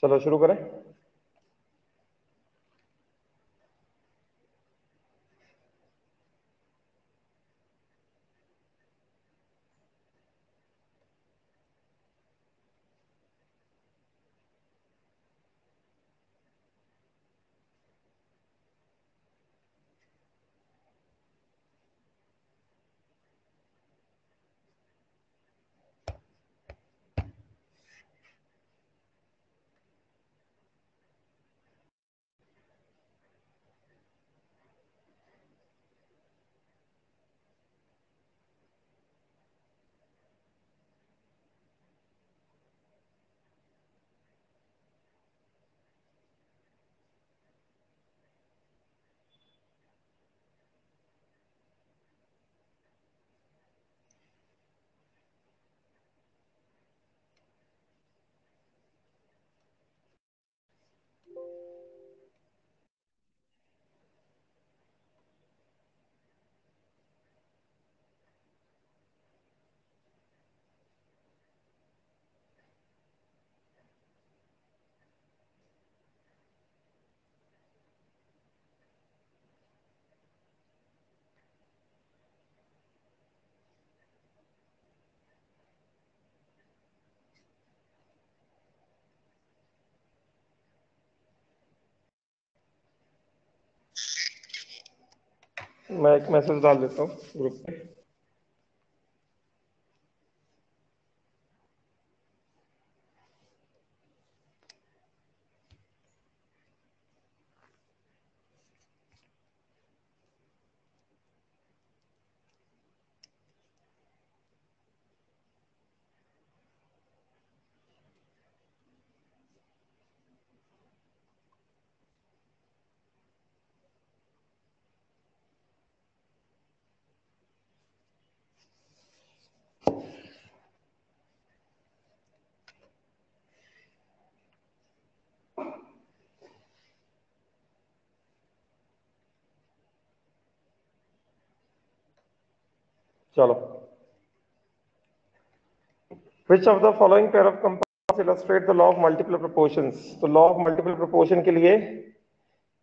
चलो शुरू करें। मैं एक मैसेज डाल देता हूँ ग्रुप पे। चलो, which of the following pair of compounds illustrate the law of multiple proportions. तो लॉ ऑफ मल्टीपल प्रोपोर्शन के लिए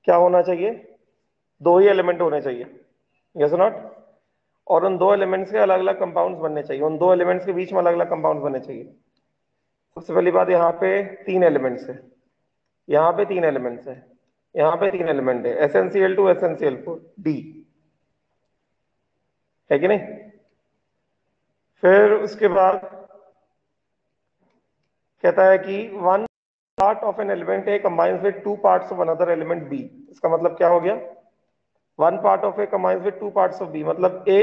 क्या होना चाहिए? दो ही एलिमेंट होने चाहिए, यस नॉट। और उन दो एलिमेंट्स के अलग अलग कंपाउंड्स बनने चाहिए, उन दो एलिमेंट्स के बीच में अलग अलग कंपाउंड्स बनने चाहिए। सबसे पहली बात, यहाँ पे तीन एलिमेंट्स है, यहाँ पे तीन एलिमेंट्स है, यहाँ पे तीन एलिमेंट है, SnCl2 SnCl4 D, है कि नहीं? फिर उसके बाद कहता है कि one part of an element A combines with two parts of another element B. इसका मतलब क्या हो गया? One part of A combines with two parts of B, मतलब ए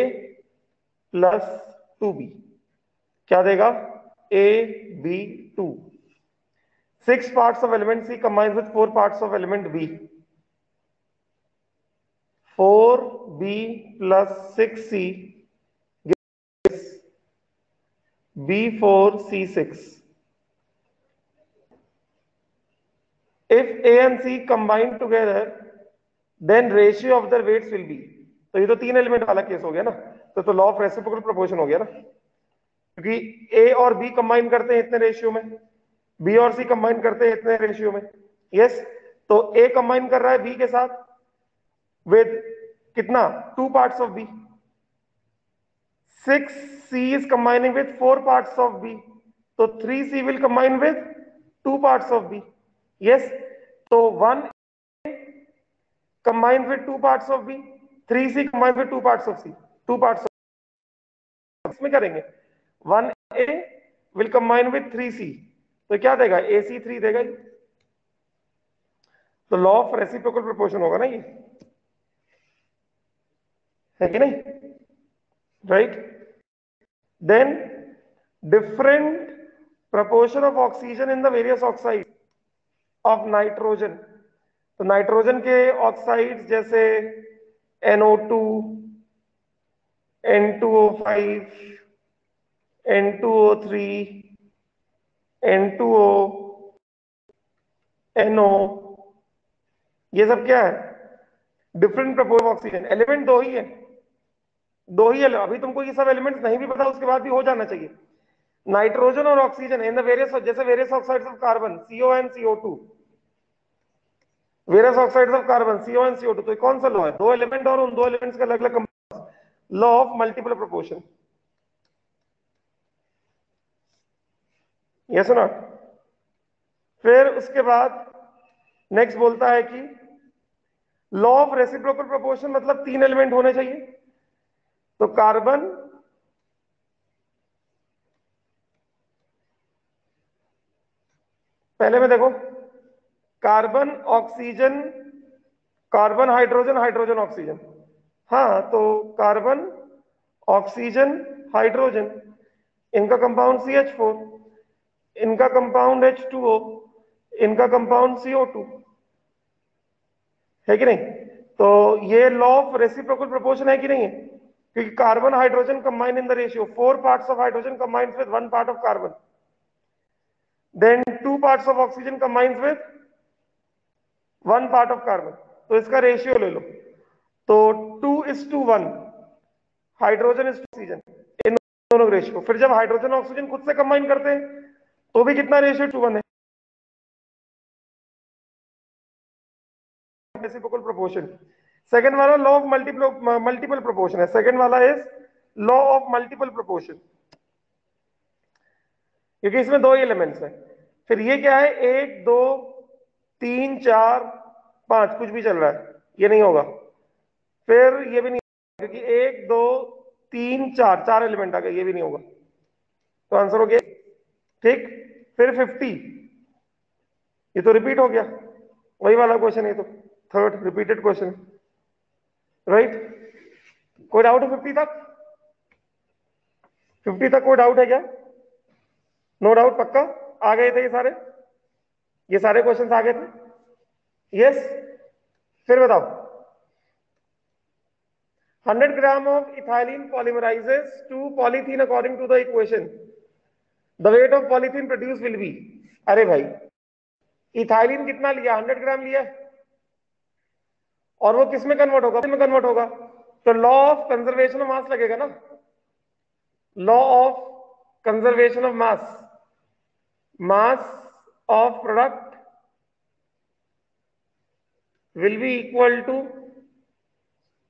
प्लस टू बी क्या देगा? A B two. Six parts of element C combines with four parts of element B, four B plus six C B4C6. If A and C combine together, then ratio of their weights will be। तो ये तो तीन element वाला case हो गया ना, तो law of reciprocal proportion हो गया ना, क्योंकि A और B कंबाइन करते हैं इतने रेशियो में, B और C कंबाइन करते हैं इतने रेशियो में। यस, तो A कंबाइन कर रहा है B के साथ विद कितना? To parts of B। 6C is combining with four parts of B, तो 3C will combine with two parts of B। yes, तो 1A combines with two parts of B, 3C combines with two parts of C, two parts of इसमें करेंगे 1A will combine with 3C, तो क्या देगा? AC3 देगा ये। तो law of reciprocal proportion होगा ना ये, है कि नहीं? Right. Then different proportion of oxygen in the various oxides of nitrogen। तो नाइट्रोजन के ऑक्साइड्स जैसे NO2, N2O5, N2O3, N2O, NO, ये सब क्या है? Different proportion of oxygen. Element दो ही है, अभी तुमको ये सब एलिमेंट्स नहीं भी पता उसके बाद भी हो जाना चाहिए। नाइट्रोजन और ऑक्सीजन इन द वेरियस, जैसे various oxides of carbon CO and CO2, various oxides of carbon CO and CO2, तो कौन सा लॉ है? दो एलिमेंट और उन दो एलिमेंट्स का अलग अलग compound, law of multiple proportion, yes और नॉट? फिर उसके बाद नेक्स्ट बोलता है कि लॉ ऑफ रेसिप्रोकल प्रोपोर्शन, मतलब तीन एलिमेंट होने चाहिए। तो कार्बन, पहले में देखो, carbon oxygen, carbon hydrogen, hydrogen oxygen, हाँ तो कार्बन ऑक्सीजन हाइड्रोजन, इनका कंपाउंड CH4, इनका कंपाउंड H2O, इनका कंपाउंड CO2, है कि नहीं? तो ये लॉ ऑफ रेसिप्रोकल प्रोपोर्शन है कि नहीं है? क्योंकि carbon hydrogen combine in the ratio 4 parts of hydrogen combines with 1 part of carbon, then 2 parts of oxygen combines with 1 part of carbon. तो इसका रेशियो ले लो, तो 2:1, हाइड्रोजन इज ऑक्सीजन, इन दोनों का रेशियो। फिर जब हाइड्रोजन ऑक्सीजन खुद से कंबाइन करते हैं तो भी कितना रेशियो 2:1 है, रेसिप्रोकल प्रोपोर्शन। सेकंड वाला लॉ ऑफ मल्टीपल प्रोपोर्शन है, सेकंड वाला is law of multiple proportion, क्योंकि इसमें दो ही एलिमेंट्स हैं। फिर ये क्या है, 1 2 3 4 5, कुछ भी चल रहा है, ये नहीं होगा। फिर ये भी नहीं होगा, क्योंकि 1 2 3 4, चार एलिमेंट आ गए, ये भी नहीं होगा। तो आंसर हो गया, ठीक। फिर 50, ये तो रिपीट हो गया, वही वाला क्वेश्चन है, तो थर्ड रिपीटेड क्वेश्चन, राइट? कोई डाउट है 50 तक? 50 तक कोई डाउट है क्या? नो डाउट, पक्का आ गए थे ये सारे क्वेश्चंस आ गए थे, यस? फिर बताओ, 100 gram of ethylene polymerises to polythene according to the equation, the weight of polythene produce will be. अरे भाई, इथाइलिन कितना लिया? 100 ग्राम लिया, और वो किस में कन्वर्ट होगा? में कन्वर्ट होगा, तो law of conservation of mass लगेगा ना, law of conservation of mass, mass of product will be equal to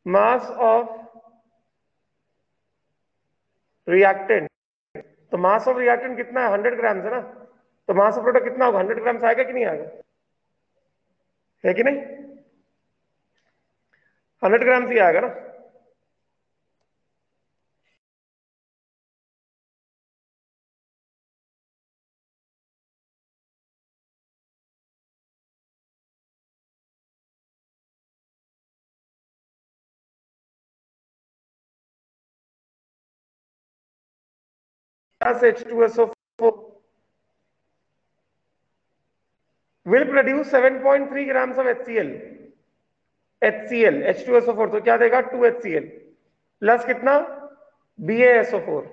mass of reactant। तो मास ऑफ रिएक्टेंट कितना है? 100 ग्राम है ना, तो मास ऑफ प्रोडक्ट कितना होगा? 100 ग्राम आएगा कि नहीं आएगा? है कि नहीं? 100 ग्राम ही आएगा ना। H2SO4 will produce 7.3 grams of HCl, H2SO4, तो क्या देगा? 2HCl प्लस कितना? BaSO4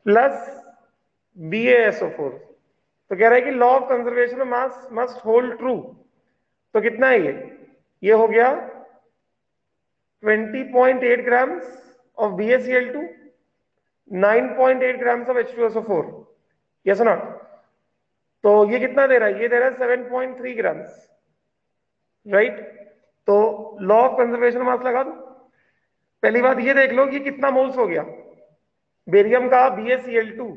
plus BaSO4। तो कह रहा है कि law of conservation of mass must hold true. तो कितना है ये हो गया 20.8 grams of BaCl2, 9.8 grams of H2SO4, yes or not? तो ये कितना दे रहा है? ये दे रहा है 7.3 grams, राइट? तो लॉ ऑफ कंजर्वेशन मास लगा दो। पहली बात ये देख लो कि कितना मोल्स हो गया बेरियम का, BaCl2।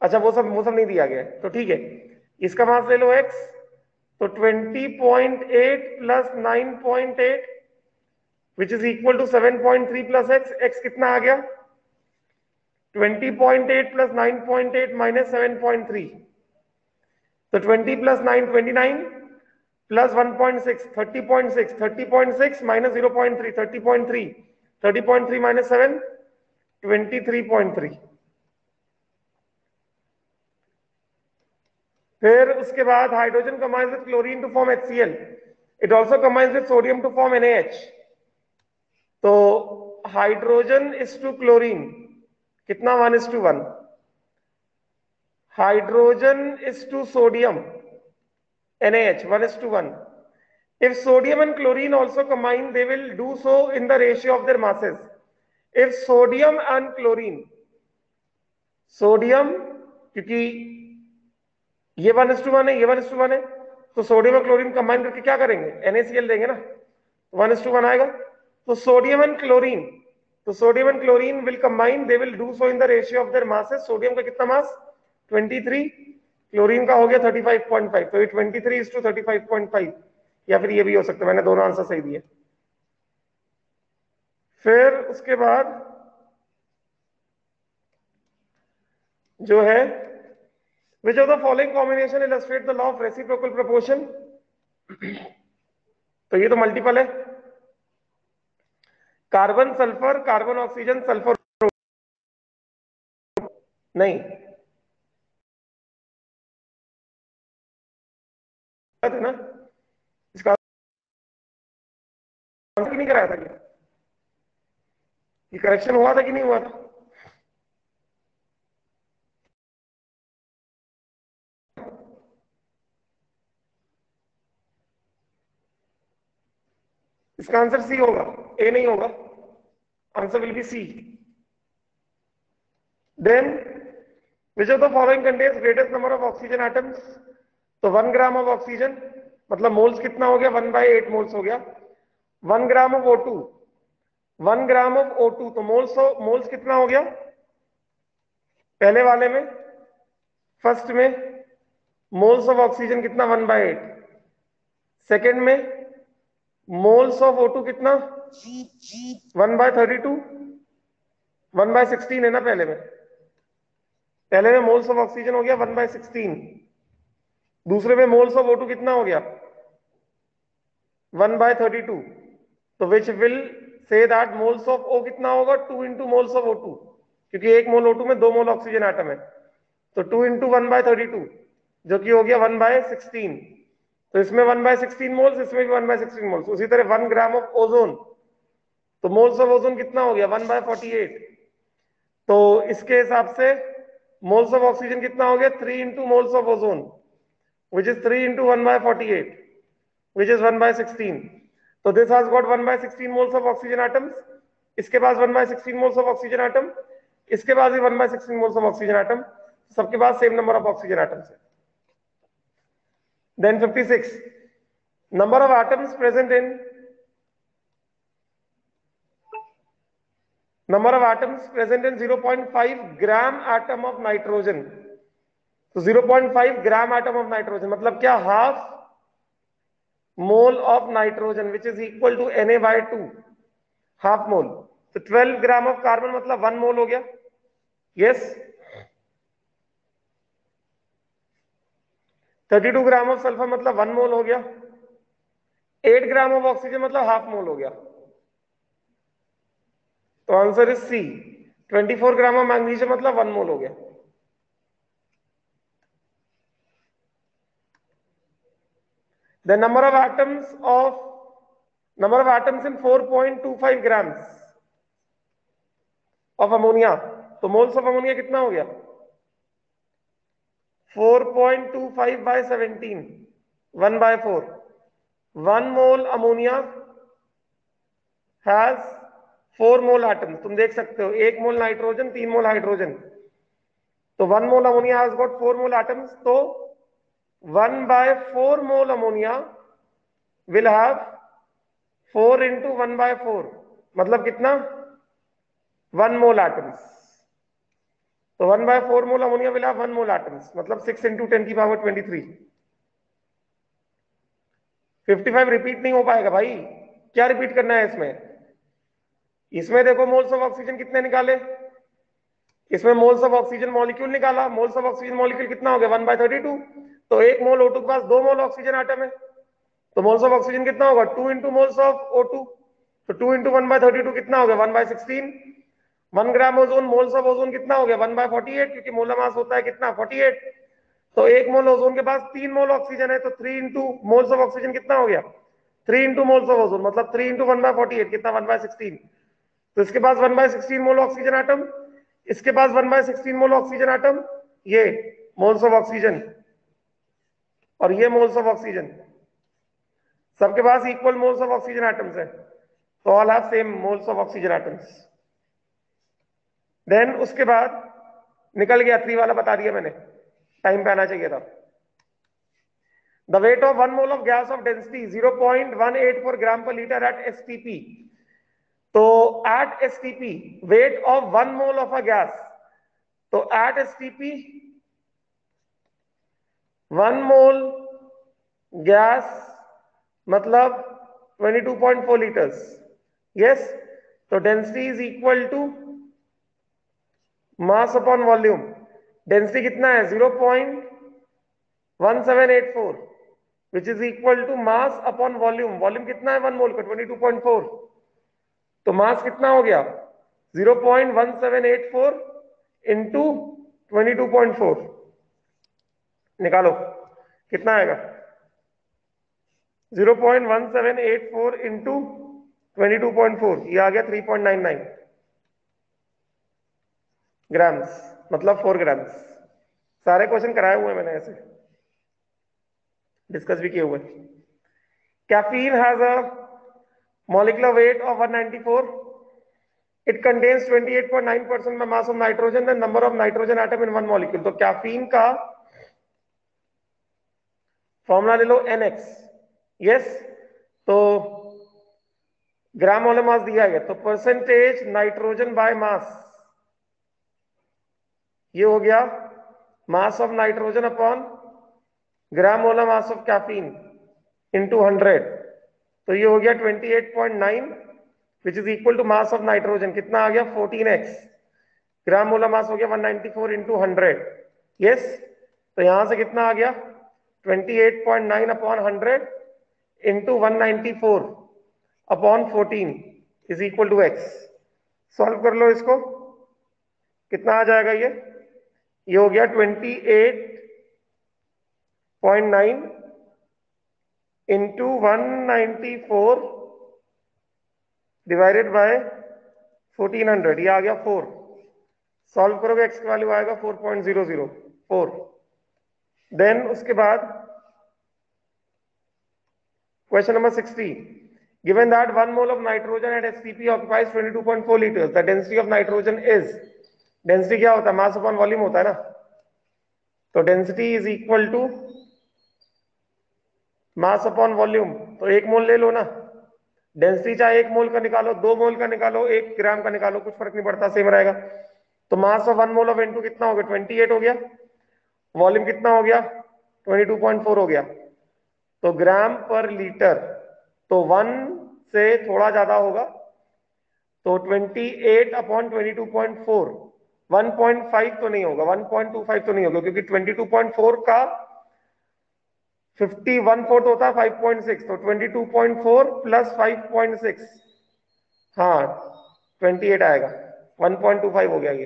अच्छा, वो सब नहीं दिया गया है, तो ठीक है, इसका मास ले लो x, तो 20.8 plus 9.8 which is equal to 7.3 plus x, x कितना आ गया? 20.8 प्लस 9.8 माइनस 7.3, तो 20 प्लस 9 29 प्लस 1.6 30.6, 30.6 माइनस 0.3 30.3, 30.3 माइनस 7 23.3। फिर उसके बाद hydrogen combines with chlorine to form HCl, it also combines with sodium to form NaH। तो हाइड्रोजन इज टू क्लोरीन कितना? 1:1। Hydrogen is to sodium NaH 1:1। If sodium and chlorine also combine, they will do so in the ratio of their masses. If sodium and chlorine, sodium क्योंकि ये 1:1 है, ये 1:1 है, तो sodium और chlorine combine करके क्या करेंगे, NaCl देंगे ना, 1:1 आएगा. तो सोडियम एंड क्लोरीन, तो sodium and chlorine will combine, they will do so in the ratio of their masses. Sodium का कितना मास 23, क्लोरीन का हो गया 35.5, तो ये 23:35.5, या फिर ये भी हो सकता है. मैंने दोनों आंसर सही दिए. फिर उसके बाद जो है, which of the following combination illustrate the law of reciprocal proportion? तो ये तो मल्टीपल है. Carbon sulphur, carbon oxygen, sulphur नहीं है ना, इसका आंसर नहीं कराया था. ये करेक्शन हुआ था कि नहीं हुआ था? इसका आंसर सी होगा, ए नहीं होगा. Answer will be C. Then which of the following contains greatest number of oxygen atoms? तो 1 ग्राम ऑफ ऑक्सीजन मतलब मोल्स कितना हो गया, 1/8 मोल्स हो गया. 1 gram of O2, 1 gram of O2, तो मोल्स कितना हो गया पहले वाले में, फर्स्ट में. मोल्स ऑफ ऑक्सीजन कितना 1/8. सेकेंड में मोल्स ऑफ O2 कितना 1/32, 1/16 है ना पहले में. पहले में मोल्स ऑफ ऑक्सीजन हो गया 1/16, दूसरे में मोल्स ऑफ O2 कितना हो गया 1/32. तो which will say that moles of O कितना होगा 2 इंटू मोल्स ऑफ O2, क्योंकि 1 मोल O2 में 2 मोल ऑक्सीजन एटम है. तो 2 इंटू 1/32 जो कि हो गया 1/16. तो इसमें 1/16 मोल्स, इसमें भी 1/16 मोल्स. उसी तरह 1 ग्राम ऑफ ओजोन, तो मोल्स ऑफ ओजोन कितना हो गया 1/48. तो इसके हिसाब से मोल्स ऑफ ऑक्सीजन कितना हो गया 3 into moles of ozone, which is 3 into 1/48, which is 1/16. तो this has got 1/16 moles of oxygen atoms. इसके पास 1/16 मोल्स ऑफ ऑक्सीजन एटम, इसके पास भी 1/16 मोल्स ऑफ ऑक्सीजन एटम. सबके पास same number of oxygen atoms है. Then 56, number of atoms present in number of atoms present in 0.5 gram atom of nitrogen. तो 0.5 gram atom of nitrogen मतलब क्या, half mole of nitrogen which is equal to Na/2, half mole. तो 12 gram of carbon मतलब 1 मोल हो गया. Yes. 32 gram of sulphur मतलब 1 मोल हो गया. 8 ग्राम ऑफ ऑक्सीजन मतलब हाफ मोल हो गया. तो answer is C. 24 gram of magnesium मतलब 1 मोल हो गया. The number of atoms in 4.25 grams of ammonia. तो मोल्स ऑफ अमोनिया कितना हो गया 4.25 by 17, 1/4. 1 mole ammonia has 4 mole atoms. तुम देख सकते हो 1 मोल नाइट्रोजन, 3 मोल हाइड्रोजन. तो 1 mole ammonia has got 4 mole atoms. तो 1/4 mole ammonia will have 4 into 1/4 मतलब कितना 1 mole atoms. तो 1/4 mole ammonia will have 1 mole atoms मतलब 6 into 10⁻23. 55 रिपीट नहीं हो पाएगा भाई. क्या रिपीट करना है इसमें देखो मोल्स ऑफ ऑक्सीजन कितने निकाले, इसमें मोल्स ऑफ ऑक्सीजन मॉलिक्यूल निकाला. मोल्स ऑफ ऑक्सीजन मॉलिक्यूल कितना हो गया 1/32. तो 1 मोल O2 के पास 2 मोल ऑक्सीजन एटम है. तो मोल्स ऑफ ऑक्सीजन कितना होगा 2 इंटू मोल्स ऑफ O2. तो 2 इंटू 1/32 कितना हो गया 1/16. 1 ग्राम ओजोन, मोल्स ऑफ ओजोन कितना हो गया 1/48, क्योंकि मोलर मास होता है कितना 48. तो 1 मोल ओजोन के पास 3 मोल ऑक्सीजन है. तो 3 इंटू मोल्स ऑफ ऑक्सीजन कितना हो गया 3 इंटू मोल्स ऑफ ओजोन मतलब 3 इंटू 1/48 कितना 1/16. तो इसके पास 1/16 मोल ऑक्सीजन एटम, इसके पास 1/16 मोल ऑक्सीजन एटम, ये मोल्स ऑफ ऑक्सीजन और ये मोल्स ऑफ ऑक्सीजन. सबके पास equal moles of oxygen atoms है, तो all have same moles of oxygen atoms. Then उसके बाद निकल गया 3 वाला, बता दिया मैंने, टाइम पे आना चाहिए था। The weight of 1 mole of gas of density 0.184 gram per litre at STP. तो at STP weight of 1 mole of a gas, तो एट एसटीपी 1 मोल गैस मतलब 22.4 लीटर्स। यस, तो density is equal to mass upon volume. Density कितना है 0.1784 which is equal to mass upon volume. Volume कितना है 1 मोल का 22.4, तो मास कितना हो गया 0.1784 इंटू 22.4। निकालो कितना आएगा 0.1784 इंटू 22.4, ये आ गया 3.99 ग्राम्स, मतलब 4 ग्राम्स। सारे क्वेश्चन कराए हुए मैंने, ऐसे डिस्कस भी किए हुए। Caffeine has a molecular weight of 194. It contains 28.9% mass of nitrogen and number of nitrogen atom in one molecule. तो कैफीन का फॉर्मूला ले लो NX। यस, तो ग्राम मोलर मास दिया है, तो परसेंटेज नाइट्रोजन बाय मास, ये हो गया mass of nitrogen upon gram molar mass of caffeine into 100, तो ये हो गया 28.9 which is equal to mass of nitrogen कितना आ गया 14x। ग्राम मोलर मास हो गया 194 इंटू 100। यस, तो यहां से कितना आ गया 28.9 upon 100 into 194 upon 14 is equal to x। Solve कर लो इसको, कितना आ जाएगा ये हो गया 28.9 इंटू 194 डिवाइडेड बाय 1400, ये आ गया 4। सॉल्व करोगे x का वैल्यू आएगा 4.004। देन उसके बाद question number 60, given that 1 mole of nitrogen at STP occupies 22.4 liters, the density of nitrogen is, density क्या होता है मास अपॉन वॉल्यूम होता है ना, तो density is equal to mass upon volume, तो 1 मोल ले लो ना। डेंसिटी चाहे 1 मोल का निकालो, 2 मोल का निकालो, 1 ग्राम का निकालो, कुछ फर्क नहीं पड़ता, सेम रहेगा। तो mass of 1 mole of N2 कितना हो गया 28 हो गया, वॉल्यूम कितना हो गया 22.4 हो गया, तो ग्राम पर लीटर, तो 1 से थोड़ा ज्यादा होगा, तो 28 अपॉन 22.4, 1.5 तो नहीं होगा, 1.25 तो नहीं होगा, क्योंकि 22.4 का 51/4 होता है 5.6, तो 22.4 प्लस 5.6, हाँ 28 आएगा, 1.25 हो गया ये,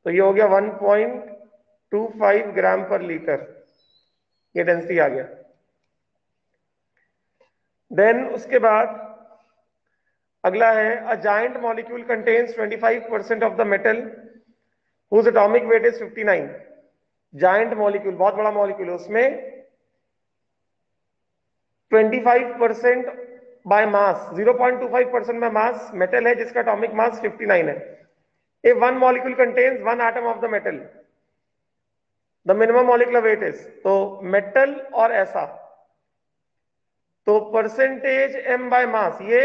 तो ये हो गया 1.25 ग्राम पर लीटर, ये डेंसिटी आ गया। देन उसके बाद अगला है a giant molecule contains 25% of the metal whose atomic weight is 59। Giant molecule बहुत बड़ा मॉलिक्यूल है, उसमें 25% बाय मास 0.25% में मास मेटल है जिसका एटॉमिक मास 59 है। If one molecule contains one atom of the metal, the minimum molecular weight is, तो metal और ऐसा, तो परसेंटेज m बाय मास, ये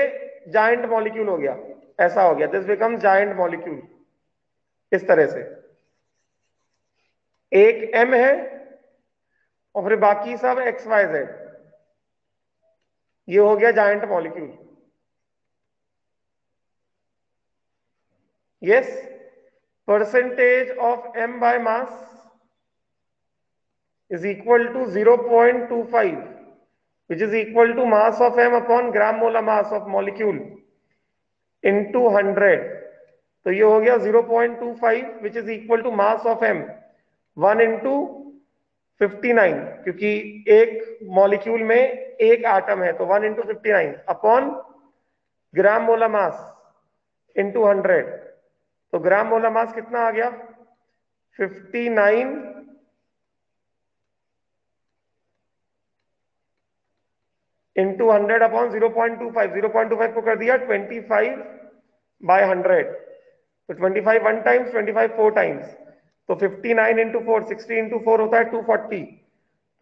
जायंट मॉलिक्यूल हो गया, ऐसा हो गया, दिस बिकम जायंट मॉलिक्यूल। इस तरह से एक m है और फिर बाकी सब XYZ, ये हो गया giant molecule. Yes, percentage of m by mass is equal to 0.25 which is equal to mass of m upon gram molar mass of molecule into 100, तो ये हो गया 0.25 which is equal to mass of m 1 into 59, क्योंकि एक molecule में एक atom है, तो 1 into 59 upon gram molar mass into 100, तो ग्राम मोलर मास कितना आ गया 59 × इंटू 100 अपॉन 0.25, 0.25 को कर दिया 25/100, तो 25 1 टाइम्स, 25 4 टाइम्स, तो 59 इंटू 4, 60 इंटू 4 होता है 240,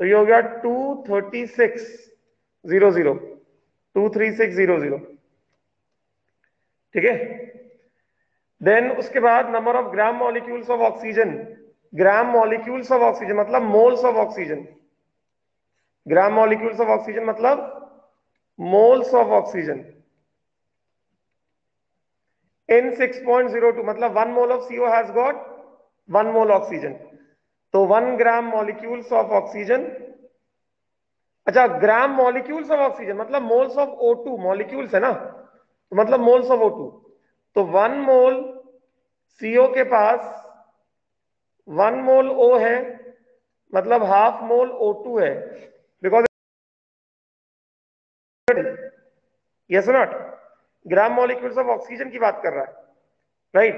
तो ये हो गया 23600, 23600, ठीक है। देन उसके बाद number of gram molecules of oxygen, gram molecules of oxygen मतलब moles of oxygen, gram molecules of oxygen मतलब मोल्स ऑफ ऑक्सीजन in 6.02, मतलब 1 mole of CO has got 1 mole oxygen, तो 1 ग्राम मॉलिक्यूल्स ऑफ ऑक्सीजन, अच्छा ग्राम molecules of oxygen मतलब moles of O2, molecules है ना, तो मतलब मोल्स ऑफ O2, तो 1 मोल CO के पास 1 मोल O है, मतलब हाफ मोल O2 है, because yes not, gram molecules of oxygen की बात कर रहा है, राइट,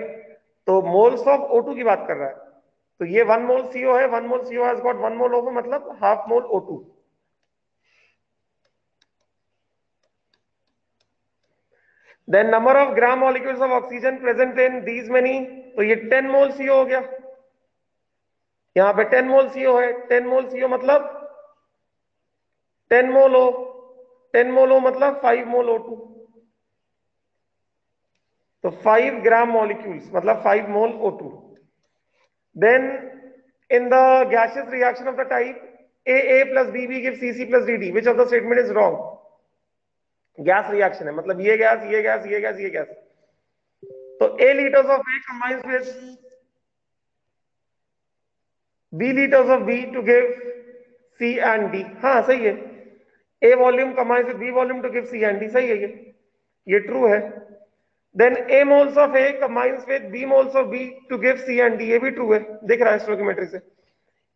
तो मोल्स ऑफ O2 की बात कर रहा है, तो ये 1 मोल CO है, 1 mole CO has got 1 mole O2, मतलब half mole O2। Then number of gram molecules of oxygen present in these many, तो ये 10 मोल CO हो गया, यहां पे 10 मोल CO है, 10 मोल CO मतलब 10 मोल O, 10 मोल O मतलब 5 मोल O2, तो 5 ग्राम मॉलिक्यूल्स मतलब 5 mole O2। Then in the gaseous reaction of the type AA plus BB gives CC plus DD, which of the statement is wrong? Gas reaction है, मतलब ये gas, ये gas, ये gas, ये gas, तो A liters of A combines with B liters of B to give C and D, हाँ सही है, A volume combines with B volume to give C and D, सही है ये ट्रू है। Then A moles of A combines with B moles of B to give C and D, ये भी true है, दिख रहा है स्टोइकियोमेट्री से।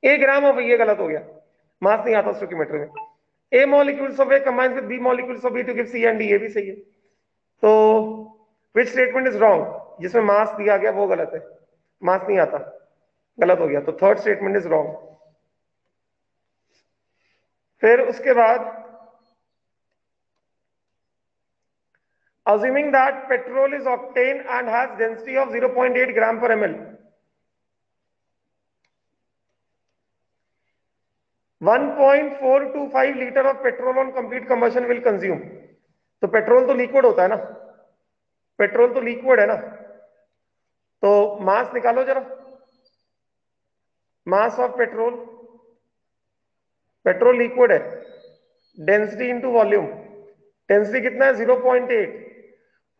A ग्राम ऑफ, ये गलत हो गया, मास नहीं आता स्टोइकियोमेट्री में। A molecules of A combines with B molecules of B to give C and D, ये भी सही है, तो which statement is wrong? जिसमें मास दिया गया वो गलत है, मास नहीं आता, गलत हो गया, तो थर्ड स्टेटमेंट इज रॉन्ग। फिर उसके बाद assuming that petrol is octane and has density of 0.8 gram per ml, 1.425 litre of petrol on complete combustion will consume, तो पेट्रोल तो लिक्विड होता है ना, पेट्रोल तो लिक्विड है ना, तो मास निकालो जरा, mass of petrol, petrol liquid है, डेंसिटी इंटू वॉल्यूम, डेंसिटी कितना है 0.8,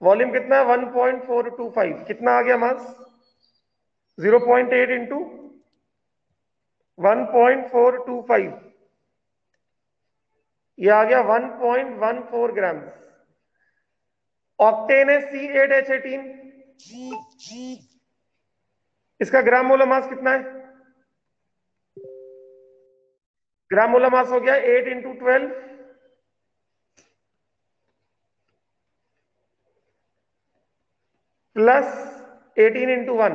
वॉल्यूम कितना है 1.425, कितना आ गया मास 0.8 इंटू 1.425, ये आ गया 1.14 ग्राम। ऑक्टेन है C8H18, इसका ग्राम मोलर मास कितना है, ग्राम मोलर मास हो गया 8 इंटू 12 प्लस 18 इंटू 1,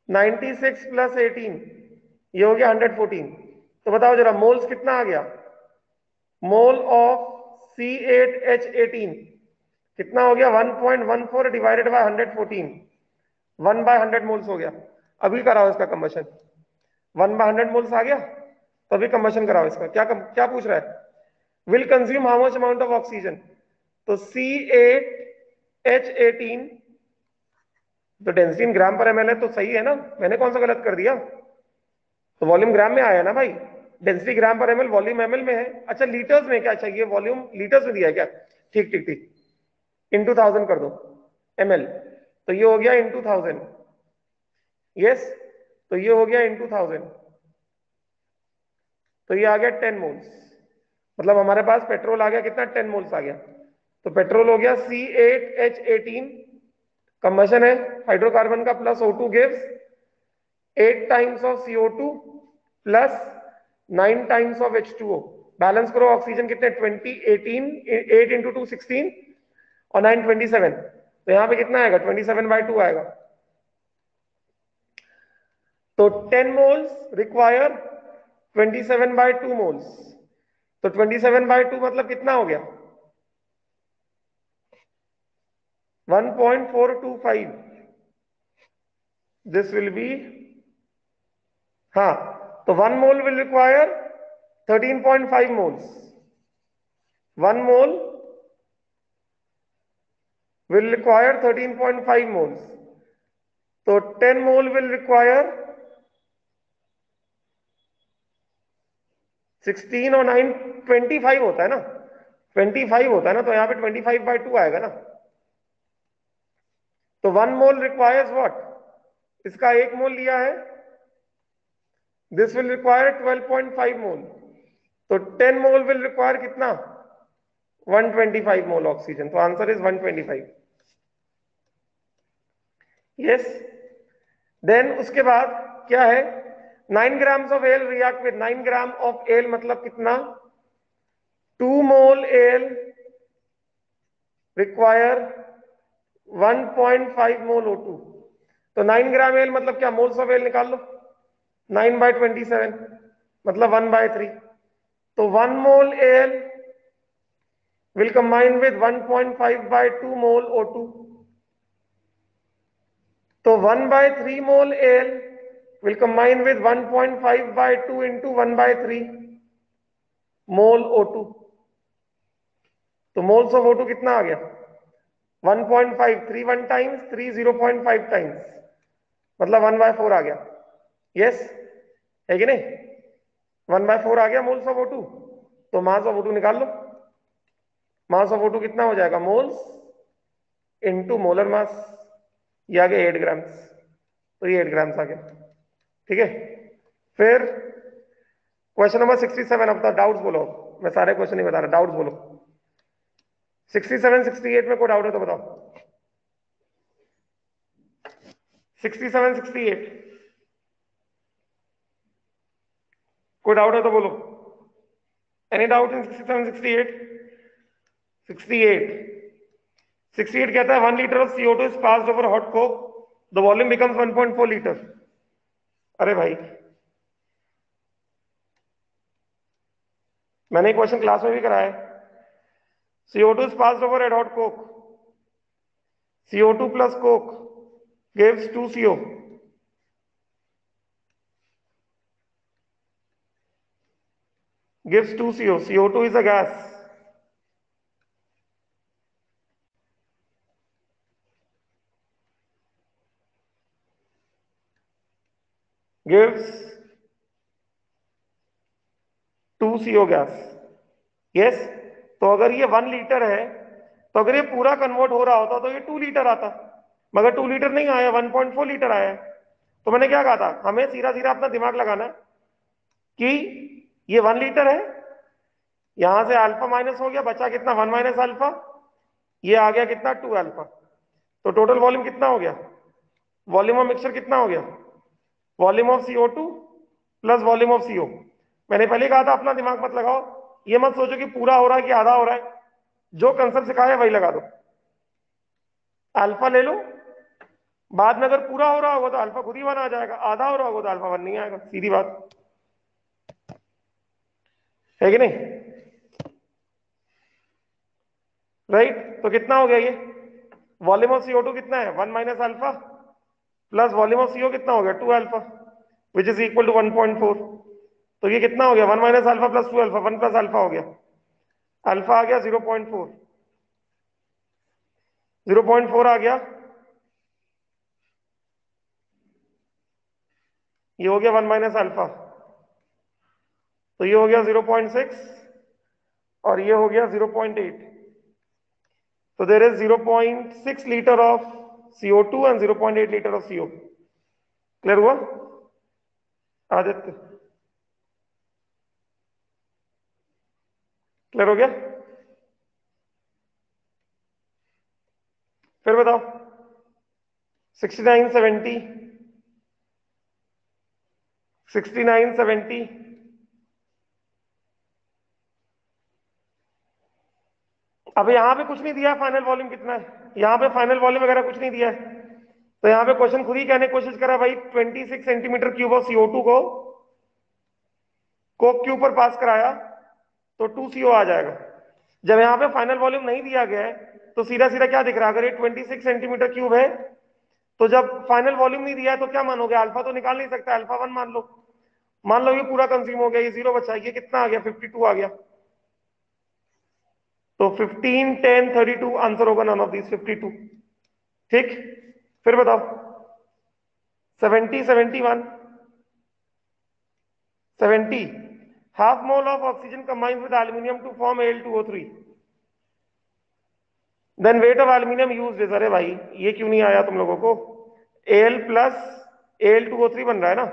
96 प्लस 18, ये हो गया 114, तो बताओ जरा मोल्स कितना आ गया, मोल ऑफ C8H18 कितना हो गया 1.14 डिवाइडेड बाय 114, 1/100 मोल्स हो गया। अभी कराओ इसका कंबशन, 1/100 मोल्स आ गया, तो अभी कंबशन कराओ इसका। क्या पूछ रहा है, will consume how much amount of oxygen, तो C8H18 तो डेंसिटी इन ग्राम पर ml है, तो सही है ना, मैंने कौन सा गलत कर दिया, तो वॉल्यूम ग्राम में आया ना भाई, डेंसिटी ग्राम पर ml, वॉल्यूम ml में है, अच्छा लीटर्स में क्या चाहिए, वॉल्यूम लीटर्स में दिया है क्या, ठीक ठीक ठीक, इंटू 1000 कर दो ml, तो ये हो गया इंटू 1000, यस, तो ये हो गया इंटू 1000, तो ये आ गया 10 मोल्स, मतलब हमारे पास पेट्रोल आ गया कितना 10 मोल्स आ गया, तो पेट्रोल हो गया C8H18, कंबशन है हाइड्रोकार्बन का, plus O2 gives 8 times of CO2 plus 9 times of H2O, balance करो ऑक्सीजन कितने 20, 18, 8 इंटू 2 16 और 9 27, तो यहां पे कितना आएगा 27/2 आएगा, तो 10 मोल्स रिक्वायर 27/2 मोल्स, तो 27/2 मतलब कितना हो गया? 1.425। दिस विल बी, हाँ, तो 1 mole will require 13.5 moles. 1 mole will require 13.5 moles. तो 10 मोल will require 16 और 9 25 होता है ना, 25 होता है ना, तो यहाँ पे 25/2 आएगा ना। तो 1 मोल रिक्वायर्स व्हाट? इसका 1 मोल लिया है, दिस विल रिक्वायर 12.5 मोल। तो 10 मोल विल रिक्वायर कितना? 125 मोल ऑक्सीजन। तो आंसर इज 125। यस। देन उसके बाद क्या है? 9 grams of L react with 9 gram of L मतलब कितना? 2 मोल एल रिक्वायर 1.5 मोल O2। तो 9 ग्राम एल मतलब क्या? मोल्स ऑफ एल निकाल लो, 9/27 मतलब 1/3। तो 1 mole L will combine with 1.5/2 mole O2। तो 1/3 mole L will combine with 1.5/2 into 1/3 mole O2। तो मोल्स ऑफ O2 कितना आ गया? 1.5, 3 1 टाइम्स, 3 0.5 टाइम्स मतलब 1/4 आ गया। यस है कि नहीं? 1/4 आ गया मोल्स ऑफ O2। तो मास ऑफ O2 निकाल लो। मास ऑफ O2 कितना हो जाएगा? Moles into molar mass. ये आ गया 8 ग्राम्स। तो ये 8 ग्राम्स आ गया। ठीक है। फिर क्वेश्चन नंबर 67। अब तो डाउट्स बोलो, मैं सारे क्वेश्चन नहीं बता रहा, डाउट्स बोलो। 67 68 में कोई डाउट है तो बताओ। 67 68 कोई डाउट है तो बोलो। Any doubt in 67 68? 68 68 कहता है 1 litre of CO2 is passed over hot Coke, the volume becomes 1.4 litre. अरे भाई, मैंने क्वेश्चन क्लास में भी कराया है। CO2 is passed over red hot coke. CO2 plus coke gives 2CO. Gives 2CO. CO2 is a gas. Gives 2CO gas. Yes. तो अगर ये 1 लीटर है, तो अगर ये पूरा कन्वर्ट हो रहा होता तो ये 2 लीटर आता, मगर 2 लीटर नहीं आया, 1.4 लीटर आया। तो मैंने क्या कहा था? हमें सीधा सीधा अपना दिमाग लगाना है कि ये 1 लीटर है, यहां से अल्फा माइनस हो गया, बचा कितना? 1 माइनस अल्फा। ये आ गया कितना? 2 अल्फा। तो टोटल वॉल्यूम कितना हो गया? वॉल्यूम ऑफ मिक्सचर कितना हो गया? Volume of CO2 plus volume of CO। मैंने पहले कहा था अपना दिमाग मत लगाओ, ये मत सोचो कि पूरा हो रहा है कि आधा हो रहा है, जो कंसेप्ट सिखाया है वही लगा दो। अल्फा ले लो, बाद में अगर पूरा हो रहा होगा तो अल्फा खुद ही 1 आ जाएगा, आधा हो रहा होगा तो अल्फा 1 नहीं आएगा, सीधी बात है कि नहीं? राइट। तो कितना हो गया ये? वॉल्यूम ऑफ CO2 कितना है? 1 minus alpha plus volume of CO कितना हो गया? 2 alpha, which is equal to 1.4। तो ये कितना हो गया? 1 minus alpha plus 2 alpha, 1 plus alpha हो गया, अल्फा आ गया 0.4। 0.4 आ गया, ये हो गया 1 माइनस अल्फा, तो ये हो गया 0.6 और ये हो गया 0.8। तो there is 0.6 litre of CO2 and 0.8 litre of CO। Clear हुआ आदित्य? क्लियर हो गया? फिर बताओ 69 70 69 70। अब यहाँ पे कुछ नहीं दिया फाइनल वॉल्यूम कितना है, यहाँ पे फाइनल वॉल्यूम वगैरह कुछ नहीं दिया है। तो यहाँ पे क्वेश्चन खुद ही कहने की कोशिश करा भाई, 26 सेंटीमीटर क्यूब ऑफ CO2 को कोक के ऊपर पास कराया, तो 2CO आ जाएगा। जब यहाँ पे फाइनल वॉल्यूम नहीं दिया गया है तो सीधा सीधा क्या दिख रहा है, अगर ये 26 सेंटीमीटर क्यूब है तो जब फाइनल वॉल्यूम नहीं दिया है तो क्या मानोगे, अल्फा तो निकाल नहीं सकता, अल्फा 1 मान लो। मान लो ये पूरा कंज्यूम हो गया, ये 0 बचा, ये कितना आ गया, 52 आ गया। तो 15, 10, 32 आंसर होगा नॉन ऑफ दिस 52। ठीक, फिर बताओ 70, 71, 70, half mole of oxygen combines with aluminium to form Al2O3, then weight of aluminium used is, अरे भाई ये क्यों नहीं आया तुम लोगों को, Al प्लस Al2O3 बन रहा है ना,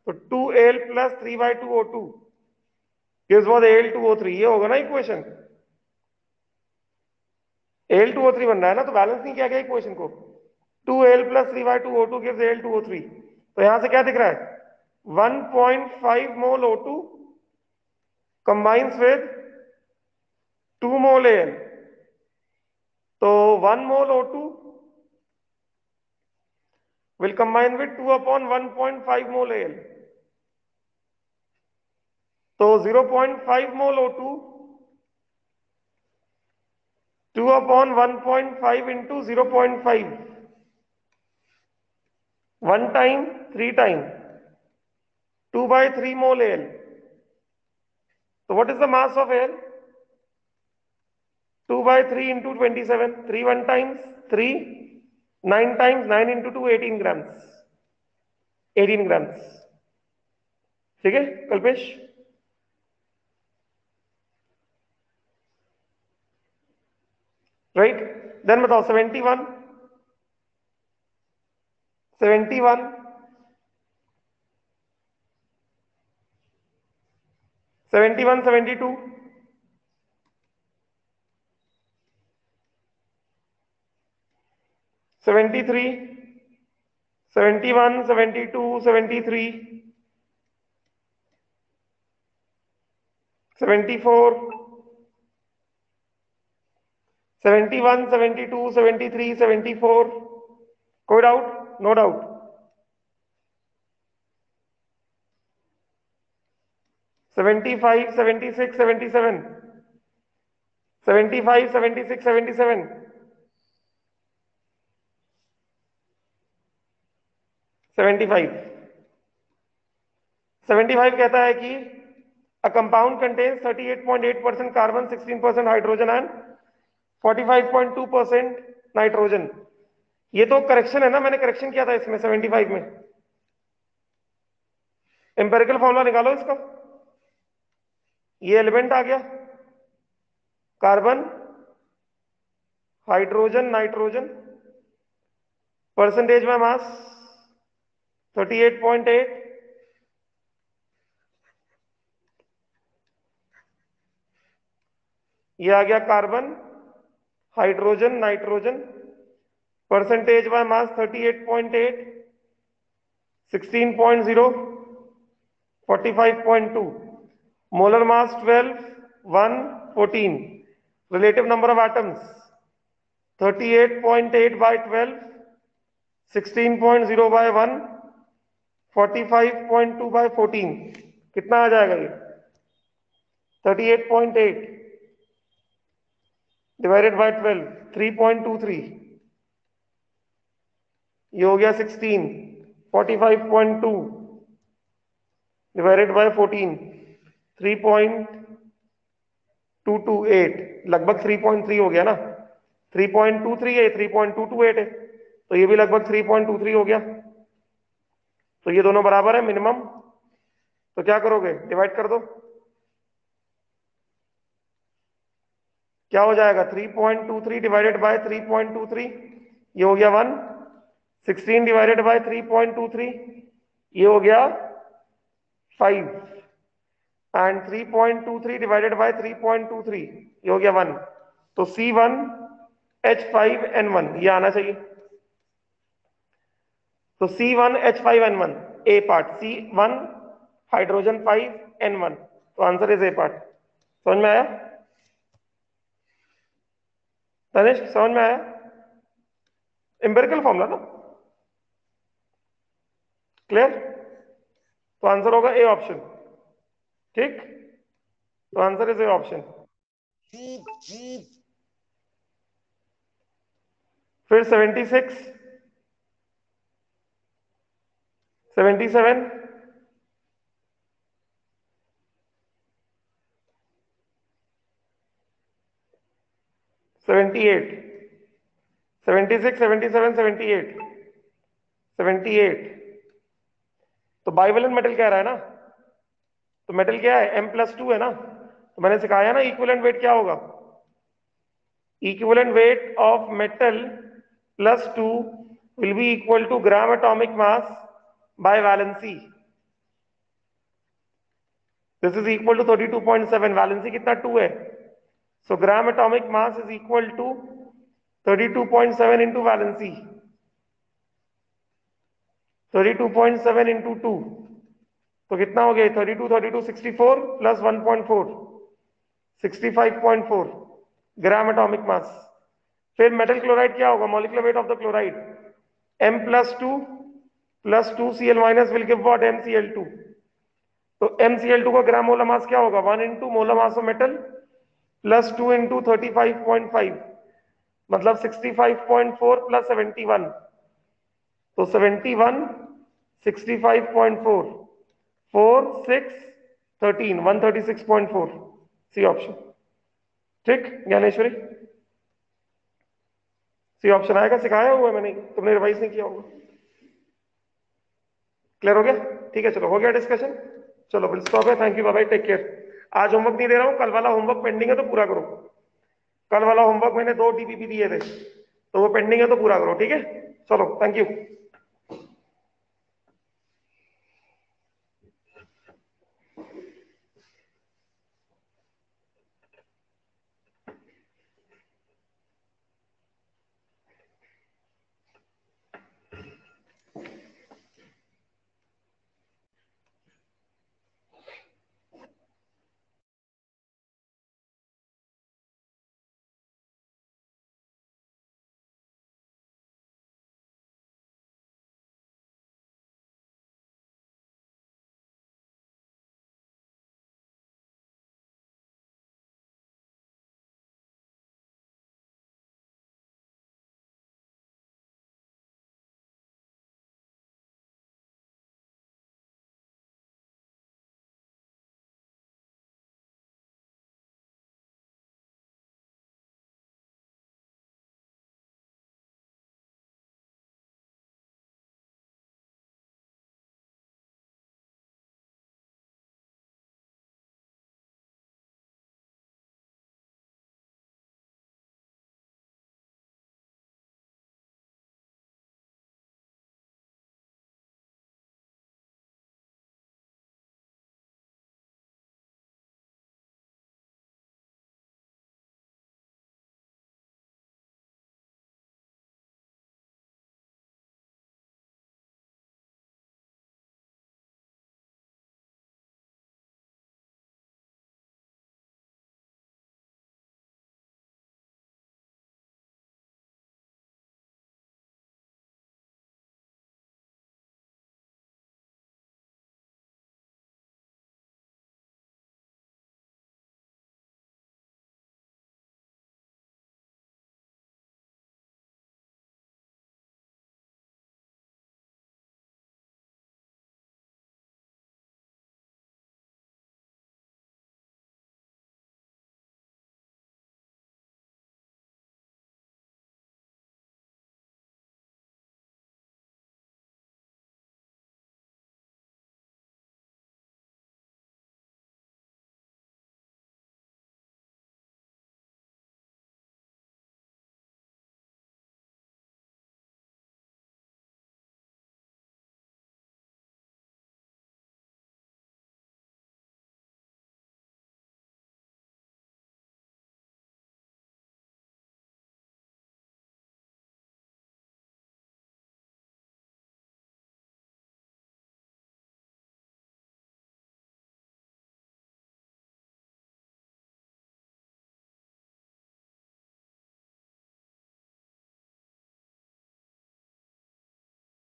तो 2Al plus 3/2O2 gives what Al2O3, ये होगा ना इक्वेशन, Al2O3 बन रहा है ना, तो बैलेंस नहीं किया गया इक्वेशन को, 2Al plus 3/2O2 gives Al2O3, तो यहां से क्या दिख रहा है 1.5 मोल O2 combines with 2 mole Al, तो 1 mole O2 will combine with 2 upon 1.5 mole Al, तो 0.5 मोल O2 2 upon 1.5 into 0.5, 1 time 3 time 2/3 mole Al, so what is the mass of Al, 2/3 into 27, 3 1 times 3, 9 times 9 into 2, 18 grams, 18 grams। ठीक है Kalpesh, right, then बताओ 71, 71, 71, 72, 73, 71, 72, 73, 74, 71, 72, 73, 74, कोई doubt, no doubt, 75, 76, 77, 75, 76, 77, 75, 75 कहता है कि a compound contains 38.8% carbon, 16% hydrogen and 45.2% nitrogen. ये तो correction है ना, मैंने करेक्शन किया था इसमें 75 में, एम्पेरिकल फॉर्मूला निकालो इसका, ये एलिमेंट आ गया कार्बन, हाइड्रोजन, नाइट्रोजन, परसेंटेज में मास 38.8, ये आ गया carbon, hydrogen, nitrogen, percentage by mass 38.8, 16.0, 45.2, molar mass 12, 1, 14, relative number of atoms 38.8 by 12, 16.0 by 1, 45.2 by 14, कितना आ जाएगा ये 38.8 डिवाइडेड बाय 12, 3.23, ये हो गया 16, 45.2 डिवाइडेड बाय 14, 3.228, लगभग 3.3 हो गया ना, 3.23 है, 3.228 है, तो ये भी लगभग 3.23 हो गया, तो ये दोनों बराबर है मिनिमम, तो क्या करोगे डिवाइड कर दो, क्या हो जाएगा 3.23 डिवाइडेड बाय 3.23, ये हो गया 1, 16 डिवाइडेड बाय 3.23, ये हो गया 5, एंड 3.23 डिवाइडेड बाय 3.23, ये हो गया 1, तो C1H5N1 ये आना चाहिए, तो C1H5N1 ए पार्ट, C1 हाइड्रोजन 5 N1, तो आंसर इज ए पार्ट। समझ में आया तनिष्क, समझ में आया, एम्पिरिकल फॉर्मूला ना, क्लियर, तो आंसर होगा ए ऑप्शन। ठीक, तो आंसर इज योर ऑप्शन। फिर 76, 77, 78, 76, 77, 78, 78। तो बाइवेलेंट मेटल कह रहा है ना, तो मेटल क्या है, M+2 है ना। तो मैंने सिखाया ना इक्विवेलेंट वेट क्या होगा, equivalent weight of metal +2 will be equal to gram atomic mass by valency. This is equal to 32.7, valency कितना 2 है, so gram atomic mass is equal to 32.7 into valency, 32.7 into 2, तो कितना हो गया 32, 32, 64 प्लस 1.4, 65.4 ग्राम atomic मास। फिर metal chloride क्या होगा, molecular weight of the chloride M+2 will give what, MCl2। तो MCl2 का ग्राम मोलर मास क्या होगा, 1 into molar mass of metal plus 2 into 35.5, मतलब 65.4 प्लस 71, तो 71, 65.4, 4, 6, 13, 136.4, सी ऑप्शन। ठीक ज्ञानेश्वरी, सी ऑप्शन आएगा, सिखाया हुआ है मैंने, तुमने रिवाइज नहीं किया होगा। क्लियर हो गया, ठीक है, चलो हो गया डिस्कशन, चलो फिर स्टॉप है, thank you, bye bye, take care. आज होमवर्क नहीं दे रहा हूँ, कल वाला होमवर्क पेंडिंग है तो पूरा करो। कल वाला होमवर्क मैंने 2 DPP दिए थे, तो वो पेंडिंग है तो पूरा करो, ठीक है, चलो थैंक यू।